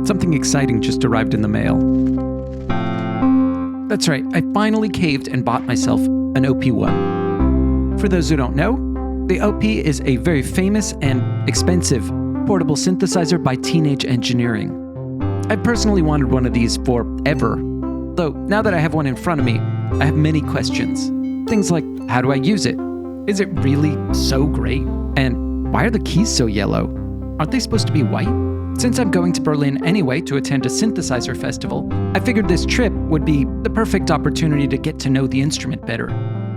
Something exciting just arrived in the mail. That's right, I finally caved and bought myself an OP-1. For those who don't know, the OP is a very famous and expensive portable synthesizer by Teenage Engineering. I personally wanted one of these forever, though now that I have one in front of me, I have many questions. Things like, how do I use it? Is it really so great? And why are the keys so yellow? Aren't they supposed to be white? Since I'm going to Berlin anyway to attend a synthesizer festival, I figured this trip would be the perfect opportunity to get to know the instrument better.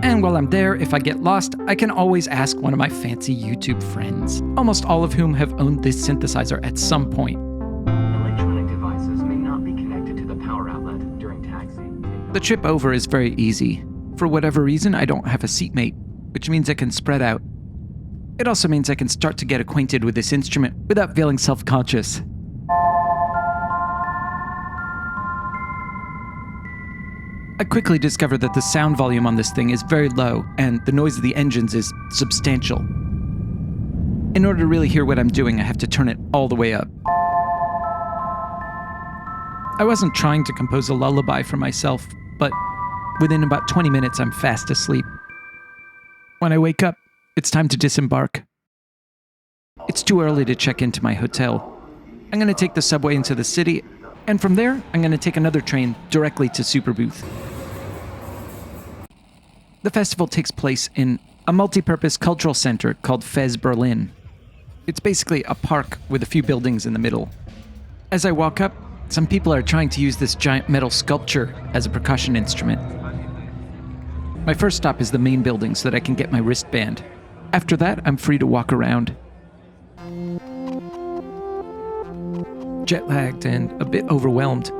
And while I'm there, if I get lost, I can always ask one of my fancy YouTube friends, almost all of whom have owned this synthesizer at some point. Electronic devices may not be connected to the power outlet during taxiing. The trip over is very easy. For whatever reason, I don't have a seatmate, which means I can spread out. It also means I can start to get acquainted with this instrument without feeling self-conscious. I quickly discovered that the sound volume on this thing is very low, and the noise of the engines is substantial. In order to really hear what I'm doing, I have to turn it all the way up. I wasn't trying to compose a lullaby for myself, but within about 20 minutes, I'm fast asleep. When I wake up, it's time to disembark. It's too early to check into my hotel. I'm going to take the subway into the city, and from there, I'm going to take another train directly to Superbooth. The festival takes place in a multi-purpose cultural center called Fez Berlin. It's basically a park with a few buildings in the middle. As I walk up, some people are trying to use this giant metal sculpture as a percussion instrument. My first stop is the main building so that I can get my wristband. After that, I'm free to walk around. Jet-lagged and a bit overwhelmed,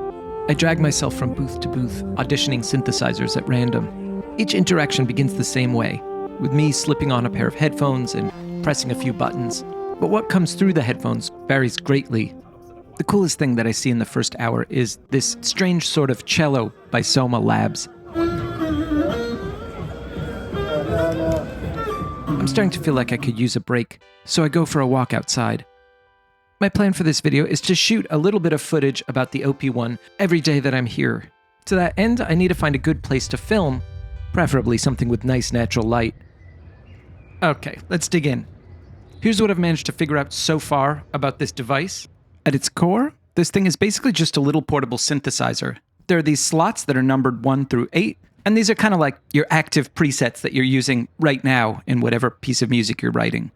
I drag myself from booth to booth, auditioning synthesizers at random. Each interaction begins the same way, with me slipping on a pair of headphones and pressing a few buttons. But what comes through the headphones varies greatly. The coolest thing that I see in the first hour is this strange sort of cello by Soma Labs. I'm starting to feel like I could use a break, so I go for a walk outside. My plan for this video is to shoot a little bit of footage about the OP-1 every day that I'm here. To that end, I need to find a good place to film, preferably something with nice natural light. Okay, let's dig in. Here's what I've managed to figure out so far about this device. At its core, this thing is basically just a little portable synthesizer. There are these slots that are numbered 1 through 8, and these are kind of like your active presets that you're using right now in whatever piece of music you're writing.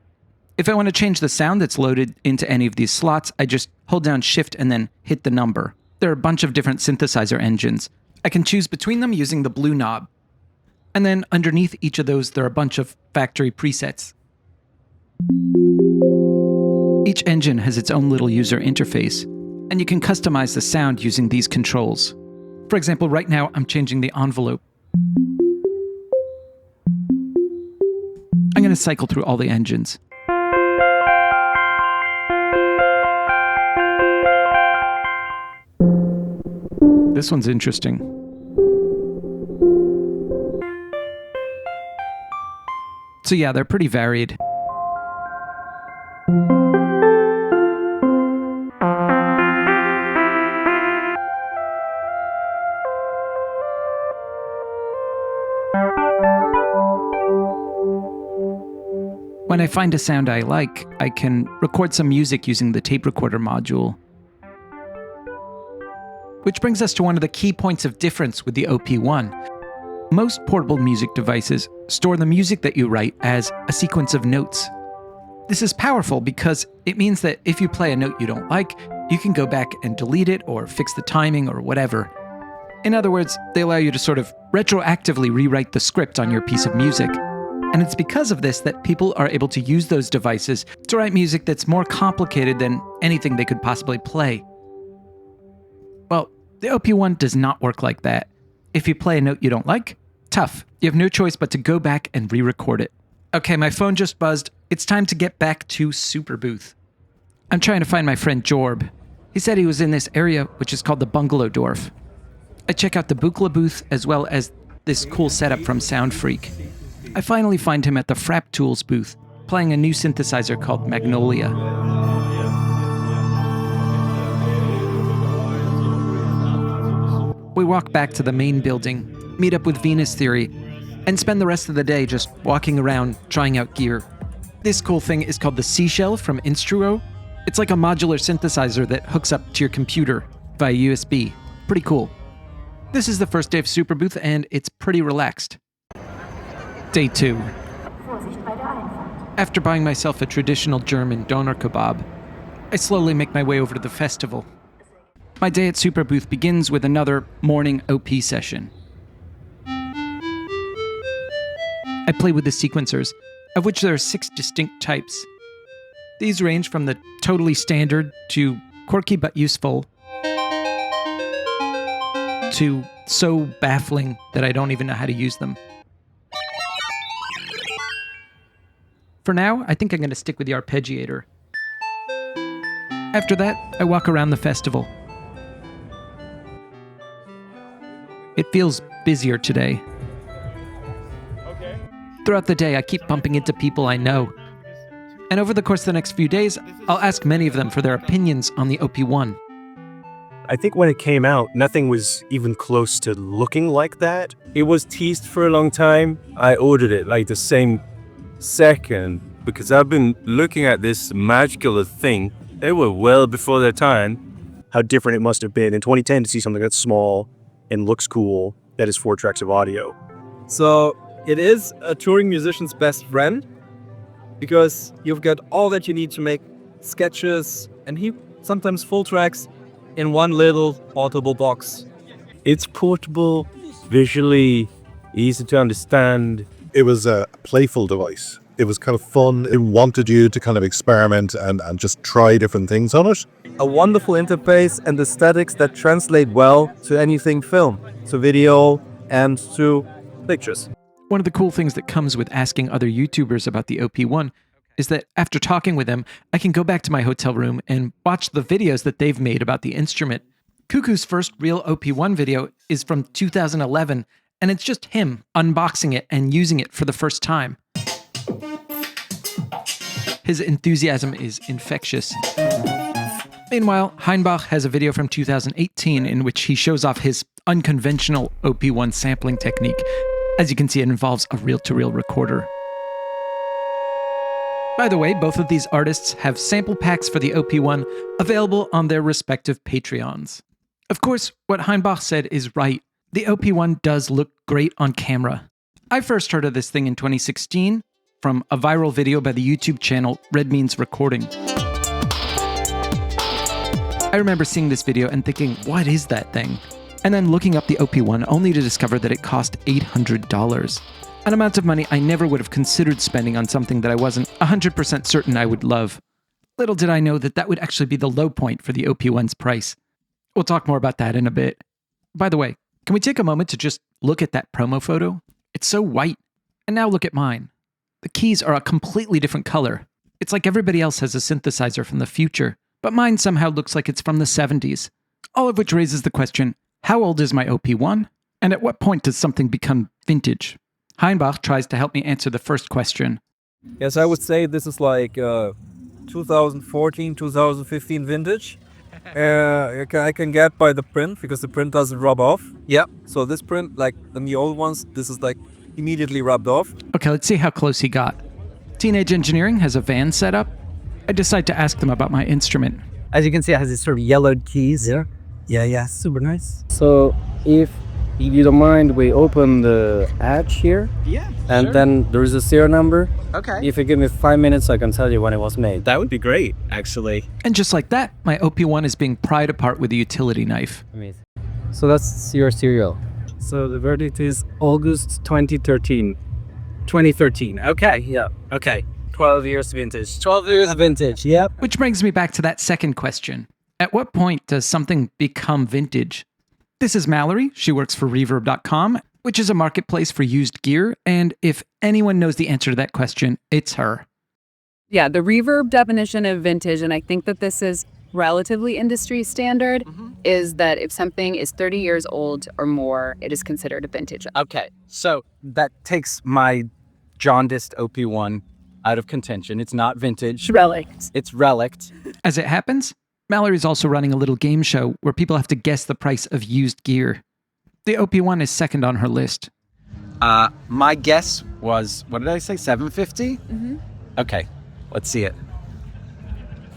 If I want to change the sound that's loaded into any of these slots, I just hold down Shift and then hit the number. There are a bunch of different synthesizer engines. I can choose between them using the blue knob. And then underneath each of those, there are a bunch of factory presets. Each engine has its own little user interface, and you can customize the sound using these controls. For example, right now I'm changing the envelope. I'm going to cycle through all the engines. This one's interesting. So yeah, they're pretty varied. When I find a sound I like, I can record some music using the tape recorder module. Which brings us to one of the key points of difference with the OP-1. Most portable music devices store the music that you write as a sequence of notes. This is powerful because it means that if you play a note you don't like, you can go back and delete it or fix the timing or whatever. In other words, they allow you to sort of retroactively rewrite the script on your piece of music. And it's because of this that people are able to use those devices to write music that's more complicated than anything they could possibly play. Well, the OP-1 does not work like that. If you play a note you don't like, tough. You have no choice but to go back and re-record it. Okay, my phone just buzzed. It's time to get back to Superbooth. I'm trying to find my friend Jorb. He said he was in this area, which is called the Bungalow Dorf. I check out the Buchla booth as well as this cool setup from Sound Freak. I finally find him at the Frapp Tools booth, playing a new synthesizer called Magnolia. We walk back to the main building, meet up with Venus Theory, and spend the rest of the day just walking around trying out gear. This cool thing is called the Seashell from Instruo. It's like a modular synthesizer that hooks up to your computer via USB. Pretty cool. This is the first day of Superbooth, and it's pretty relaxed. Day 2. After buying myself a traditional German doner kebab, I slowly make my way over to the festival. My day at Superbooth begins with another morning OP session. I play with the sequencers, of which there are 6 distinct types. These range from the totally standard to quirky but useful, to so baffling that I don't even know how to use them. For now, I think I'm going to stick with the arpeggiator. After that, I walk around the festival. It feels busier today. Throughout the day, I keep bumping into people I know. And over the course of the next few days, I'll ask many of them for their opinions on the OP-1. I think when it came out, nothing was even close to looking like that. It was teased for a long time. I ordered it like the same second because I've been looking at this magical thing. They were well before their time. How different it must have been in 2010 to see something that's small and looks cool that is 4 tracks of audio. So it is a touring musician's best friend because you've got all that you need to make sketches and sometimes full tracks in one little portable box. It's portable, visually easy to understand. It was a playful device. It was kind of fun. It wanted you to kind of experiment and just try different things on it. A wonderful interface and aesthetics that translate well to anything film, to video and to pictures. One of the cool things that comes with asking other YouTubers about the OP-1 is that after talking with them, I can go back to my hotel room and watch the videos that they've made about the instrument. Cuckoo's first real OP-1 video is from 2011, and it's just him unboxing it and using it for the first time. His enthusiasm is infectious. Meanwhile, Heinbach has a video from 2018 in which he shows off his unconventional OP-1 sampling technique. As you can see, it involves a reel-to-reel recorder. By the way, both of these artists have sample packs for the OP-1 available on their respective Patreons. Of course, what Heinbach said is right. The OP-1 does look great on camera. I first heard of this thing in 2016 from a viral video by the YouTube channel Red Means Recording. I remember seeing this video and thinking, what is that thing? And then looking up the OP-1 only to discover that it cost $800. An amount of money I never would have considered spending on something that I wasn't 100% certain I would love. Little did I know that that would actually be the low point for the OP-1's price. We'll talk more about that in a bit. By the way, can we take a moment to just look at that promo photo? It's so white. And now look at mine. The keys are a completely different color. It's like everybody else has a synthesizer from the future, but mine somehow looks like it's from the 70s. All of which raises the question, how old is my OP-1? And at what point does something become vintage? Heinbach tries to help me answer the first question. Yes, I would say this is like 2014, 2015 vintage. I can get by the print because the print doesn't rub off. Yep. So this print, like in the old ones, this is like immediately rubbed off. Okay, let's see how close he got. Teenage Engineering has a van set up. I decide to ask them about my instrument. As you can see, it has these sort of yellowed keys here. Yeah, super nice. So if you don't mind, we open the edge here. Yeah. And then there is a serial number. Okay. If you give me 5 minutes, I can tell you when it was made. That would be great, actually. And just like that, my OP-1 is being pried apart with a utility knife. Amazing. So that's your serial. So the verdict is August 2013. 2013. Okay, yeah. Okay. 12 years vintage. 12 years vintage, yep. Which brings me back to that second question. At what point does something become vintage? This is Mallory. She works for Reverb.com, which is a marketplace for used gear. And if anyone knows the answer to that question, it's her. Yeah, the Reverb definition of vintage, and I think that this is relatively industry standard, is that if something is 30 years old or more, it is considered a vintage. Okay, so that takes my jaundiced OP-1 out of contention. It's not vintage. Relic. It's relict. As it happens, Mallory's also running a little game show where people have to guess the price of used gear. The OP-1 is second on her list. My guess was, what did I say, $750? Mm-hmm. Okay, let's see it.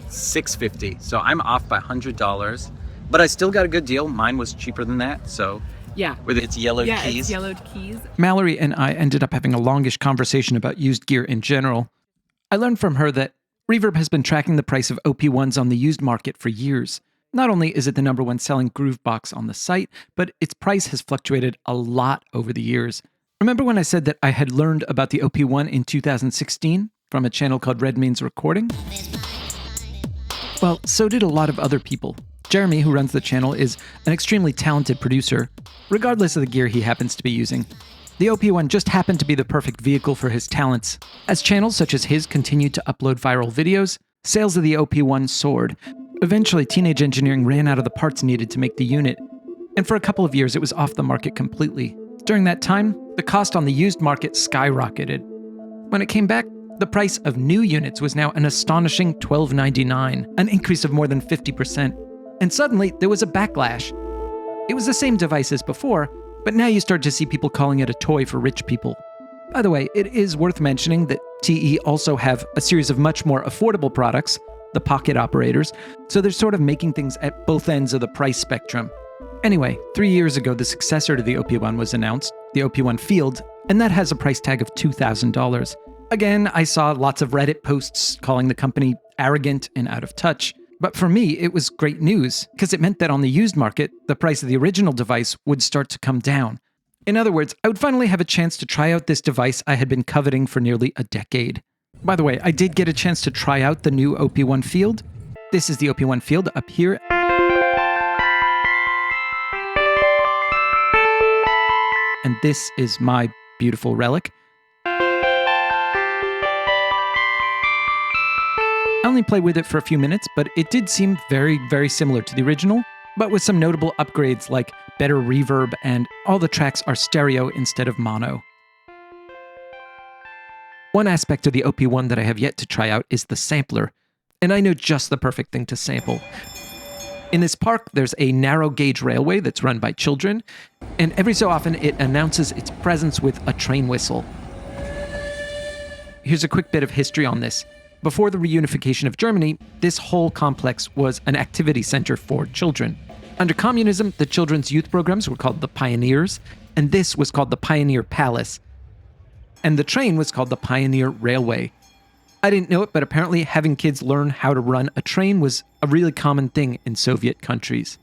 $650. So I'm off by $100, but I still got a good deal. Mine was cheaper than that, so Yeah. with its yellowed Yeah, keys. it's yellowed keys. Mallory and I ended up having a longish conversation about used gear in general. I learned from her that Reverb has been tracking the price of OP-1s on the used market for years. Not only is it the number one selling groove box on the site, but its price has fluctuated a lot over the years. Remember when I said that I had learned about the OP-1 in 2016 from a channel called Redmayne's Recording? Well, so did a lot of other people. Jeremy, who runs the channel, is an extremely talented producer, regardless of the gear he happens to be using. The OP-1 just happened to be the perfect vehicle for his talents. As channels such as his continued to upload viral videos, sales of the OP-1 soared. Eventually, Teenage Engineering ran out of the parts needed to make the unit, and for a couple of years it was off the market completely. During that time, the cost on the used market skyrocketed. When it came back, the price of new units was now an astonishing $12.99, an increase of more than 50%. And suddenly, there was a backlash. It was the same device as before, but now you start to see people calling it a toy for rich people. By the way, it is worth mentioning that TE also have a series of much more affordable products, the pocket operators, so they're sort of making things at both ends of the price spectrum. Anyway, 3 years ago, the successor to the OP-1 was announced, the OP-1 Field, and that has a price tag of $2,000. Again, I saw lots of Reddit posts calling the company arrogant and out of touch. But for me, it was great news, because it meant that on the used market, the price of the original device would start to come down. In other words, I would finally have a chance to try out this device I had been coveting for nearly a decade. By the way, I did get a chance to try out the new OP-1 Field. This is the OP-1 Field up here. And this is my beautiful relic. I only played with it for a few minutes, but it did seem very, very similar to the original, but with some notable upgrades like better reverb and all the tracks are stereo instead of mono. One aspect of the OP-1 that I have yet to try out is the sampler, and I know just the perfect thing to sample. In this park, there's a narrow gauge railway that's run by children, and every so often it announces its presence with a train whistle. Here's a quick bit of history on this. Before the reunification of Germany, this whole complex was an activity center for children. Under communism, the children's youth programs were called the Pioneers, and this was called the Pioneer Palace. And the train was called the Pioneer Railway. I didn't know it, but apparently having kids learn how to run a train was a really common thing in Soviet countries.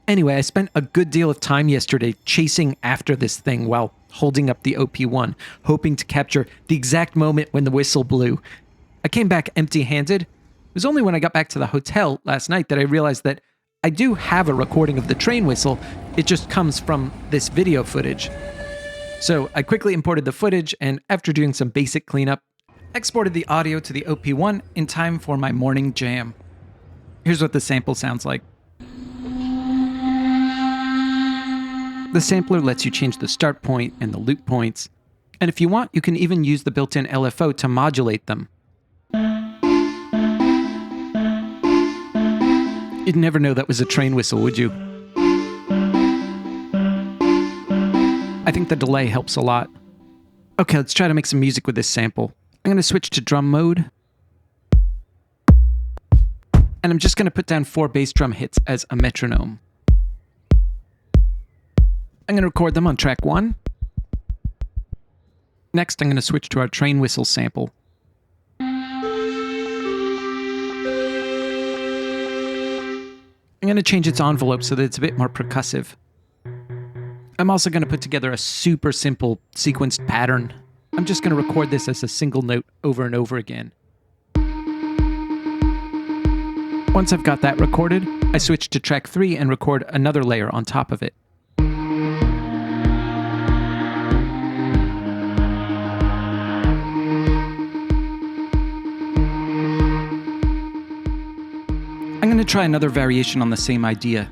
Anyway, I spent a good deal of time yesterday chasing after this thing while holding up the OP-1, hoping to capture the exact moment when the whistle blew. I came back empty-handed. It was only when I got back to the hotel last night that I realized that I do have a recording of the train whistle. It just comes from this video footage. So I quickly imported the footage, and after doing some basic cleanup, exported the audio to the OP-1 in time for my morning jam. Here's what the sample sounds like. The sampler lets you change the start point and the loop points, and if you want, you can even use the built-in LFO to modulate them. You'd never know that was a train whistle, would you? I think the delay helps a lot. Okay, let's try to make some music with this sample. I'm going to switch to drum mode. And I'm just going to put down 4 bass drum hits as a metronome. I'm going to record them on track 1. Next, I'm going to switch to our train whistle sample. I'm going to change its envelope so that it's a bit more percussive. I'm also going to put together a super simple sequenced pattern. I'm just going to record this as a single note over and over again. Once I've got that recorded, I switch to track 3 and record another layer on top of it. I'm going to try another variation on the same idea.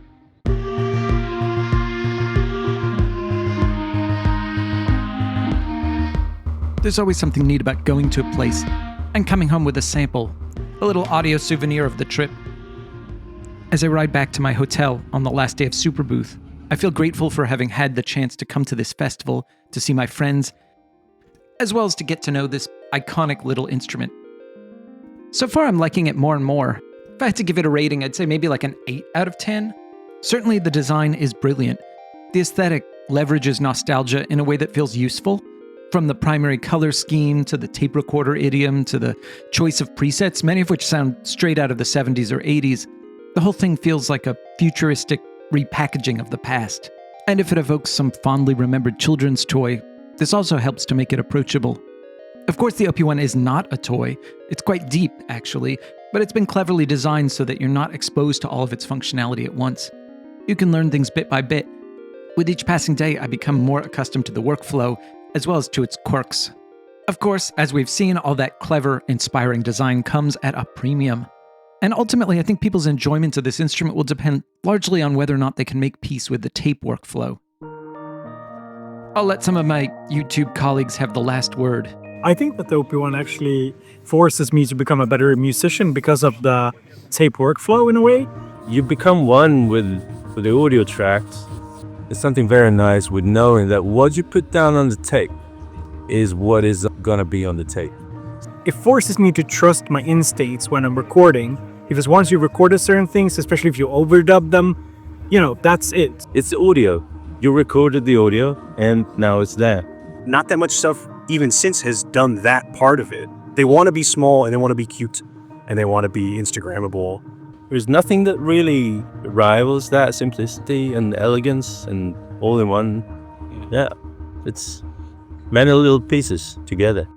There's always something neat about going to a place and coming home with a sample, a little audio souvenir of the trip. As I ride back to my hotel on the last day of Superbooth, I feel grateful for having had the chance to come to this festival, to see my friends, as well as to get to know this iconic little instrument. So far, I'm liking it more and more. If I had to give it a rating, I'd say maybe like an 8 out of 10. Certainly, the design is brilliant. The aesthetic leverages nostalgia in a way that feels useful. From the primary color scheme, to the tape recorder idiom, to the choice of presets, many of which sound straight out of the 70s or 80s, the whole thing feels like a futuristic repackaging of the past. And if it evokes some fondly remembered children's toy, this also helps to make it approachable. Of course, the OP-1 is not a toy. It's quite deep, actually, but it's been cleverly designed so that you're not exposed to all of its functionality at once. You can learn things bit by bit. With each passing day, I become more accustomed to the workflow, as well as to its quirks. Of course, as we've seen, all that clever, inspiring design comes at a premium. And ultimately, I think people's enjoyment of this instrument will depend largely on whether or not they can make peace with the tape workflow. I'll let some of my YouTube colleagues have the last word. I think that the OP-1 actually forces me to become a better musician because of the tape workflow in a way. You become one with the audio tracks. There's something very nice with knowing that what you put down on the tape is what is gonna be on the tape. It forces me to trust my instincts when I'm recording, because once you recorded certain things, especially if you overdub them, that's it. It's the audio. You recorded the audio and now it's there. Not that much stuff, even Synth has done that part of it. They want to be small and they want to be cute and they want to be Instagrammable. There's nothing that really rivals that simplicity and elegance and all in one. Yeah, it's many little pieces together.